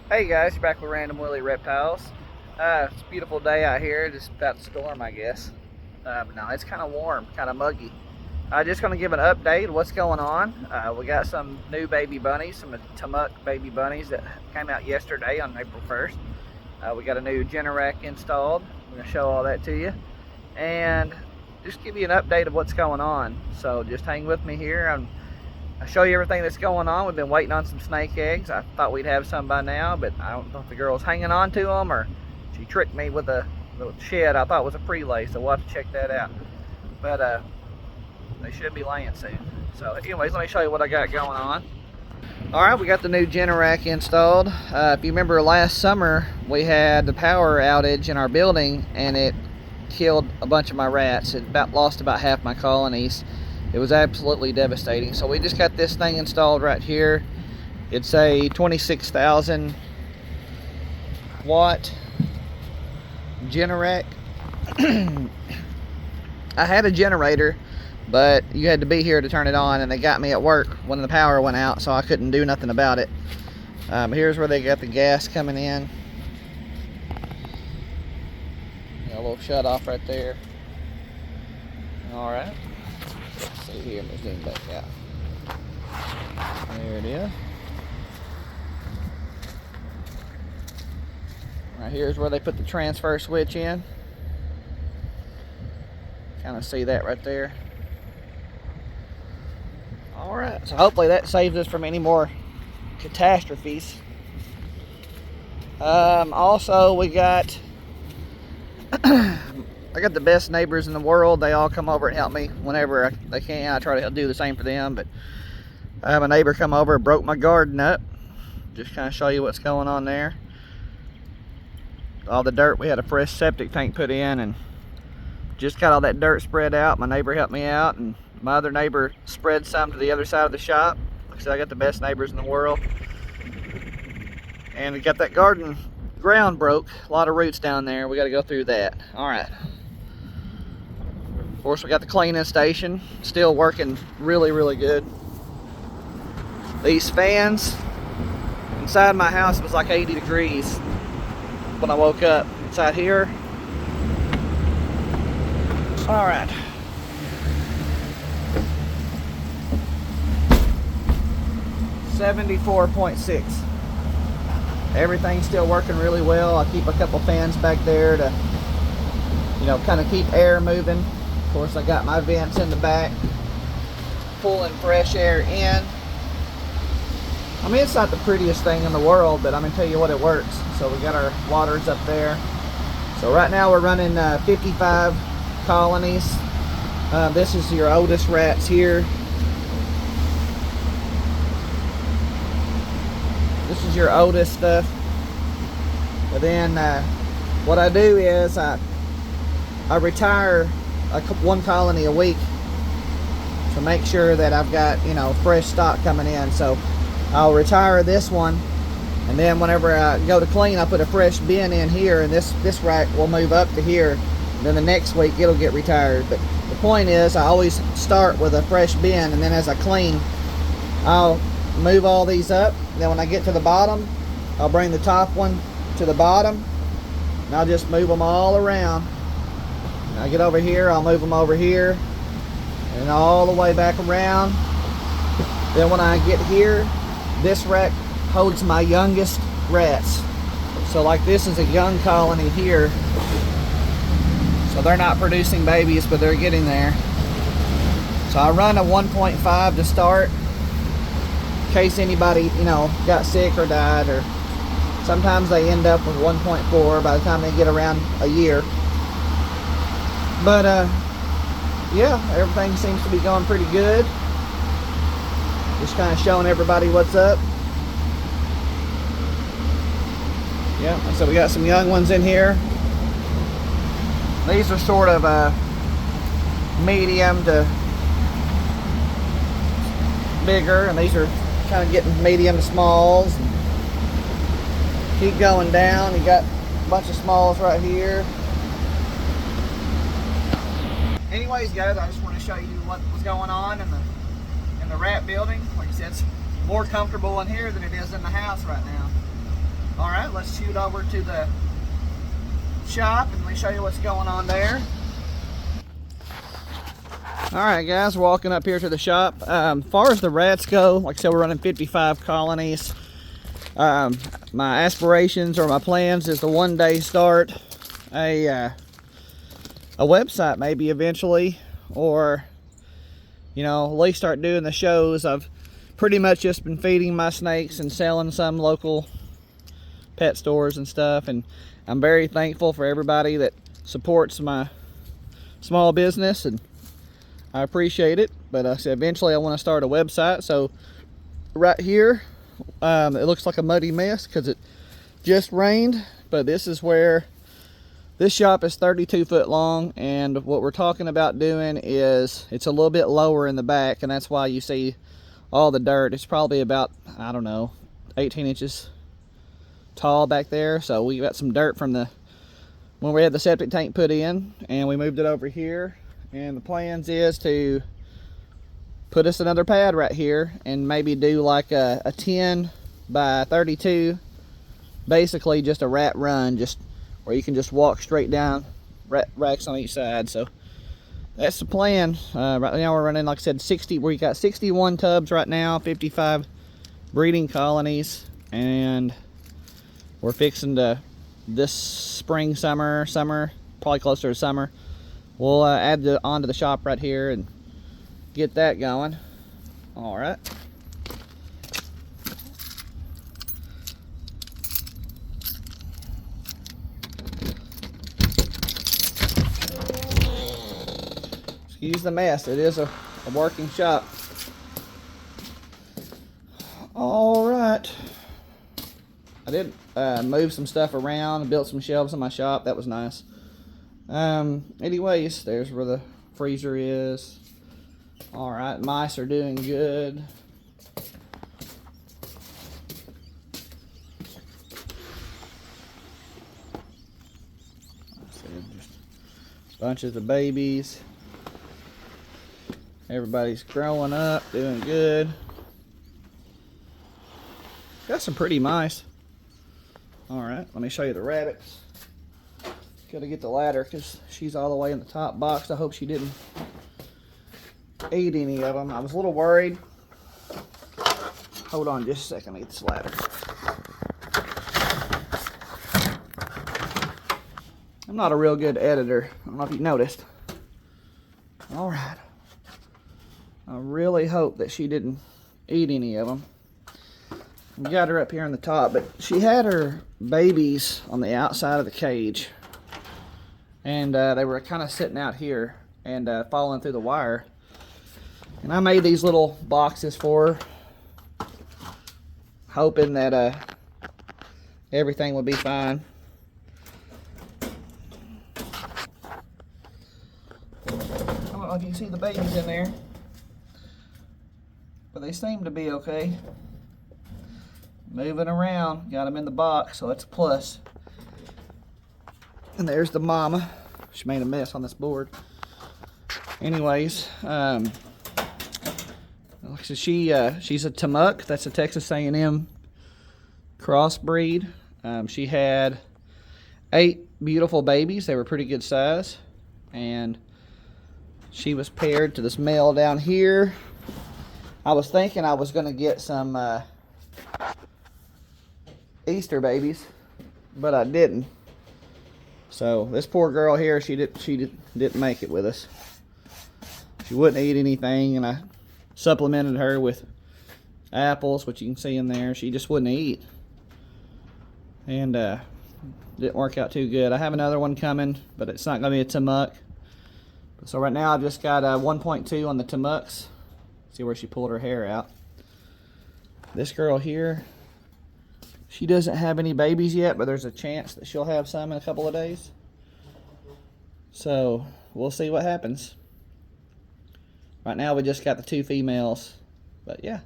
Hey guys, back with Random Willie Reptiles. It's a beautiful day out here, just about to storm, I guess. But no, it's kind of warm, kind of muggy. Just going to give an update of what's going on. We got some new baby bunnies, some tamuk baby bunnies that came out yesterday on April 1st. We got a new Generac installed. I'm going to show all that to you. And just give you an update of what's going on. So just hang with me here. I'll show you everything that's going on. We've been waiting on some snake eggs. I thought we'd have some by now, but I don't know if the girl's hanging on to them or she tricked me with a shed I thought was a prelay, so we'll have to check that out. But they should be laying soon. So anyways, let me show you what I got going on. Alright, we got the new Generac installed. If you remember last summer, we had the power outage in our building and it killed a bunch of my rats. It lost about half my colonies. It was absolutely devastating. So we just got this thing installed right here. It's a 26,000 watt Generac. I had a generator, but you had to be here to turn it on, and they got me at work when the power went out, so I couldn't do nothing about it. Here's where they got the gas coming in. Got a little shut off right there. All right. Let's see here, let's zoom back out. There it is. Right here's where they put the transfer switch in. Kind of see that right there. Alright, so hopefully that saves us from any more catastrophes. Also, we got I got the best neighbors in the world. They all come over and help me whenever they can. I try to do the same for them, but I have a neighbor come over and broke my garden up. Just kind of show you what's going on there. All the dirt, we had a fresh septic tank put in and just got all that dirt spread out. My neighbor helped me out, and my other neighbor spread some to the other side of the shop. Like I said, I got the best neighbors in the world. And we got that garden ground broke. A lot of roots down there. We got to go through that. All right. Of course, we got the cleaning station still working really, really good. These fans inside my house was like 80 degrees when I woke up. Inside here. All right. $74.6. Everything's still working really well. I keep a couple fans back there to, kind of keep air moving. Of course, I got my vents in the back, pulling fresh air in. I mean, it's not the prettiest thing in the world, but I'm gonna tell you what, it works. So we got our waters up there. So right now we're running 55 colonies. This is your oldest rats here. This is your oldest stuff. But then what I do is I retire one colony a week to make sure that I've got fresh stock coming in. So I'll retire this one, and then whenever I go to clean, I put a fresh bin in here, and this rack will move up to here. And then the next week it'll get retired. But the point is, I always start with a fresh bin, and then as I clean, I'll move all these up. And then when I get to the bottom, I'll bring the top one to the bottom, and I'll just move them all around. When I get over here, I'll move them over here and all the way back around. Then when I get here, this rack holds my youngest rats. So like this is a young colony here. So they're not producing babies, but they're getting there. So I run a 1.5 to start, in case anybody, got sick or died, or sometimes they end up with 1.4 by the time they get around a year. But yeah, everything seems to be going pretty good. Just kind of showing everybody what's up. Yeah, so we got some young ones in here. These are sort of medium to bigger, and these are kind of getting medium to smalls. Keep going down. You got a bunch of smalls right here. Anyways, guys, I just want to show you what was going on in the rat building. Like I said, it's more comfortable in here than it is in the house right now. All right, let's shoot over to the shop and let me show you what's going on there. All right, guys, walking up here to the shop. Far as the rats go, like I said, we're running 55 colonies. My aspirations or my plans is to one day start a website, maybe eventually, or you know, at least start doing the shows. I've pretty much just been feeding my snakes and selling some local pet stores and stuff, and I'm very thankful for everybody that supports my small business, and I appreciate it. But I said eventually I want to start a website. So right here, it looks like a muddy mess because it just rained, but this is where this shop is 32 foot long, and what we're talking about doing is it's a little bit lower in the back, and that's why you see all the dirt. It's probably about, I don't know, 18 inches tall back there. So we got some dirt from when we had the septic tank put in, and we moved it over here, and the plans is to put us another pad right here and maybe do like a 10 by 32, basically just a rat run, just where you can just walk straight down, racks on each side. So that's the plan. Right now we're running, like I said, 60. We got 61 tubs right now, 55 breeding colonies, and we're fixing to, this spring, summer, probably closer to summer, we'll add onto the shop right here and get that going. All right. Excuse the mess. It is a working shop. All right. I did move some stuff around, built some shelves in my shop. That was nice. Anyways, there's where the freezer is. All right, mice are doing good. Just bunches of babies. Everybody's growing up, doing good. Got some pretty mice. All right, let me show you the rabbits. Gotta get the ladder because she's all the way in the top box. I hope she didn't eat any of them. I was a little worried. Hold on just a second, let me get this ladder. I'm not a real good editor. I don't know if you noticed. All right. I really hope that she didn't eat any of them. We got her up here on the top, but she had her babies on the outside of the cage, and they were kind of sitting out here and falling through the wire. And I made these little boxes for her, hoping that everything would be fine. I don't know if you can see the babies in there, but they seem to be okay. Moving around, got them in the box, so that's a plus. And there's the mama. She made a mess on this board. Anyways, so she's a tamuk. That's a Texas A&M crossbreed. She had 8 beautiful babies. They were pretty good size, and she was paired to this male down here. I was thinking I was going to get some Easter babies, but I didn't. So this poor girl here, she didn't make it with us. She wouldn't eat anything, and I supplemented her with apples, which you can see in there. She just wouldn't eat, and didn't work out too good. I have another one coming, but it's not going to be a tamuk. So right now I've just got a 1.2 on the tamuks. See where she pulled her hair out. This girl here, she doesn't have any babies yet, but there's a chance that she'll have some in a couple of days. So we'll see what happens. Right now we just got the 2 females, but yeah,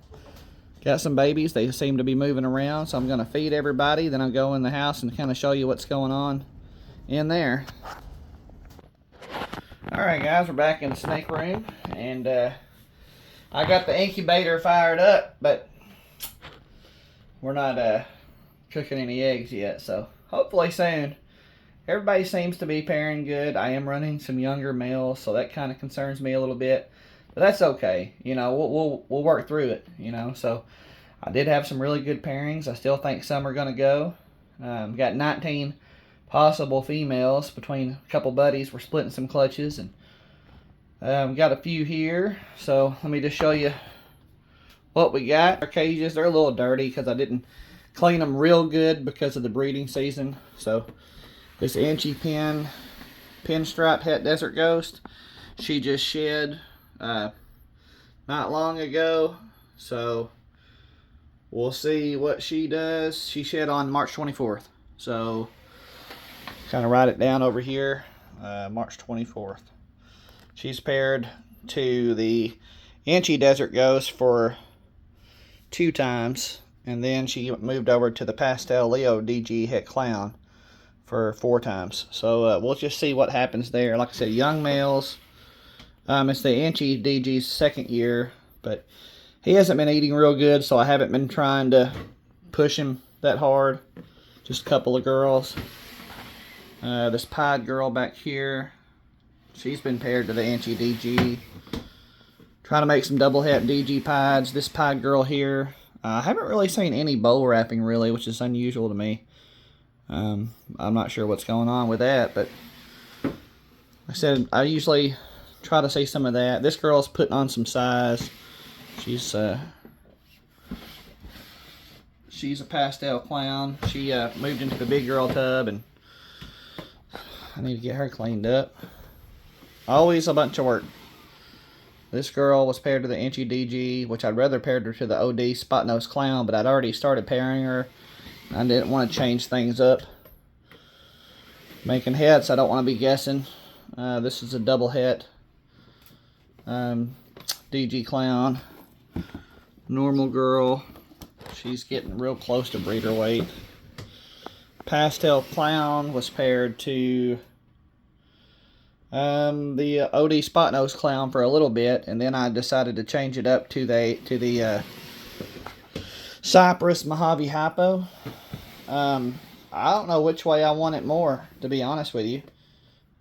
got some babies. They seem to be moving around, so I'm going to feed everybody, then I'll go in the house and kind of show you what's going on in there. Alright guys, we're back in the snake room, and I got the incubator fired up, but we're not cooking any eggs yet, so hopefully soon. Everybody seems to be pairing good. I am running some younger males, so that kind of concerns me a little bit. But that's okay. You know, we'll work through it, you know. So I did have some really good pairings. I still think some are going to go. Got 19 possible females between a couple buddies. We're splitting some clutches, and got a few here. So let me just show you what we got. Our cages, they're a little dirty because I didn't clean them real good because of the breeding season. So this Inchy pinstripe het desert ghost, she just shed not long ago. So we'll see what she does. She shed on March 24th. So kind of write it down over here, March 24th. She's paired to the Inchy desert ghost for 2 times, and then she moved over to the pastel Leo DG het clown for 4 times. So we'll just see what happens there. Like I said, young males. It's the Inchy DG's 2nd year, but he hasn't been eating real good, so I haven't been trying to push him that hard. Just a couple of girls. This pied girl back here, she's been paired to the Inchy DG. Trying to make some double het DG pieds. This pied girl here, I haven't really seen any bowl wrapping really, which is unusual to me. I'm not sure what's going on with that, but like I said, I usually try to see some of that. This girl's putting on some size. She's a pastel clown. She moved into the big girl tub, and I need to get her cleaned up. Always a bunch of work. This girl was paired to the Inchy DG, which I'd rather paired her to the OD Spot Nose Clown, but I'd already started pairing her. I didn't want to change things up. Making hets, I don't want to be guessing. This is a double het DG clown. Normal girl. She's getting real close to breeder weight. Pastel clown was paired to the OD Spot Nose Clown for a little bit, and then I decided to change it up to the Cypress Mojave Hypo. I don't know which way I want it more, to be honest with you.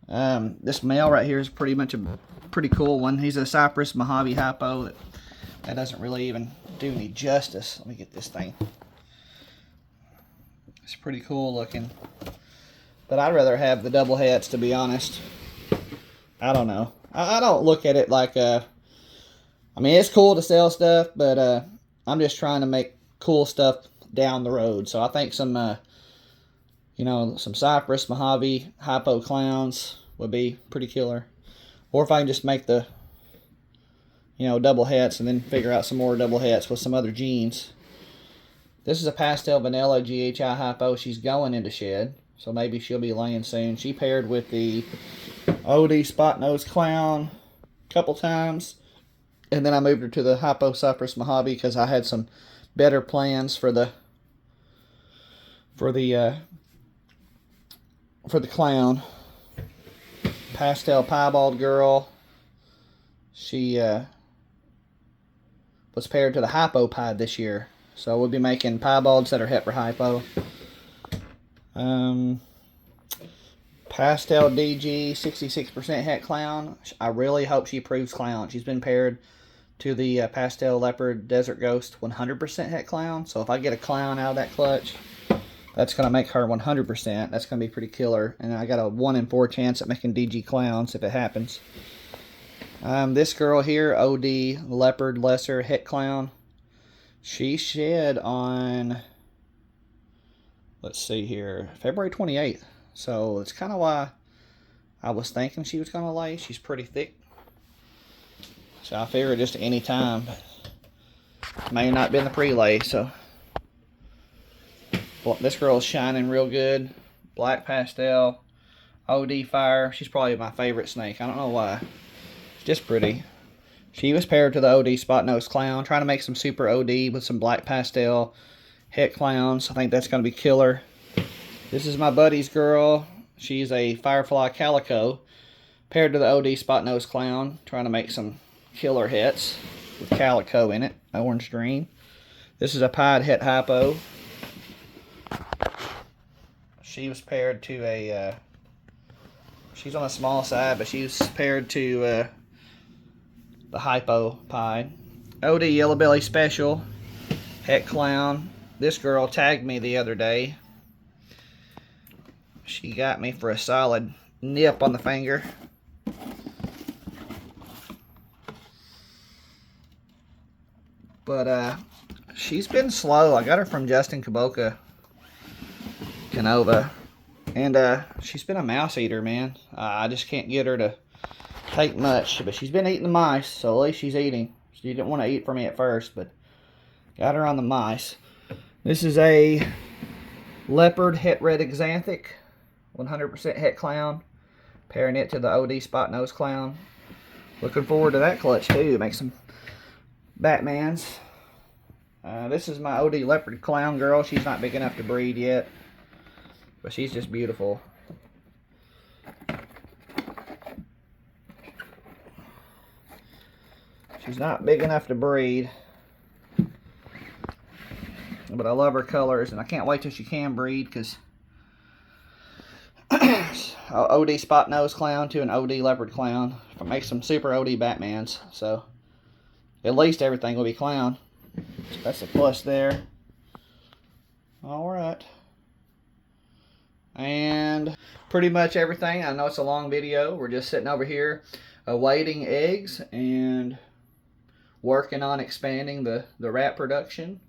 This male right here is pretty much a pretty cool one. He's a Cypress Mojave Hypo. That doesn't really even do any justice. Let me get this thing. It's pretty cool looking. But I'd rather have the double hets, to be honest. I don't know. I don't look at it like I mean, it's cool to sell stuff, but I'm just trying to make cool stuff down the road. So I think some you know, some Cypress Mojave Hypo clowns would be pretty killer. Or if I can just make the, you know, double hets and then figure out some more double hets with some other genes. This is a pastel vanilla GHI Hypo. She's going into shed, so maybe she'll be laying soon. She paired with the OD Spot Nose Clown a couple times, and then I moved her to the Hypo Cypress Mojave because I had some better plans for the clown. Pastel piebald girl. She was paired to the Hypo pied this year, so we'll be making piebalds that are het for Hypo. Pastel DG 66% het clown. I really hope she proves clown. She's been paired to the Pastel Leopard Desert Ghost 100% het clown. So if I get a clown out of that clutch, that's going to make her 100%. That's going to be pretty killer. And I got a 1 in 4 chance at making DG clowns if it happens. This girl here, OD Leopard Lesser het clown. She shed on, let's see here, February 28th. So it's kind of why I was thinking she was going to lay. She's pretty thick. So I figured just any time. May not been the pre-lay, so. Well, this girl's shining real good. Black pastel. OD fire. She's probably my favorite snake. I don't know why. It's just pretty. She was paired to the OD Spot Nose Clown. Trying to make some super OD with some black pastel het clowns. I think that's going to be killer. This is my buddy's girl. She's a Firefly Calico. Paired to the OD Spot Nose Clown. Trying to make some killer hets with calico in it. Orange Dream. This is a pied het hypo. She was paired to a, she's on the small side, but she was paired to the Hypo Pie. OD Yellow Belly Special, Het Clown. This girl tagged me the other day. She got me for a solid nip on the finger. But she's been slow. I got her from Justin Kaboka Canova. And she's been a mouse eater, man. I just can't get her to take much. But she's been eating the mice, so at least she's eating. She didn't want to eat for me at first, but got her on the mice. This is a leopard het red axanthic, 100% het clown. Pairing it to the OD spot nose clown. Looking forward to that clutch too. Make some Batmans. This is my OD leopard clown girl. She's not big enough to breed yet, but she's just beautiful. She's not big enough to breed, but I love her colors, and I can't wait till she can breed, because OD spot nose clown to an OD leopard clown. If I make some super OD Batmans, so at least everything will be clown. That's a plus there. Alright. And pretty much everything. I know it's a long video. We're just sitting over here awaiting eggs and working on expanding the rat production.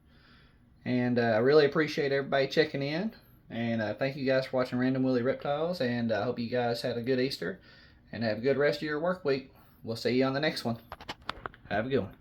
And I really appreciate everybody checking in. And thank you guys for watching Random Willie Reptiles. And I hope you guys had a good Easter and have a good rest of your work week. We'll see you on the next one. Have a good one.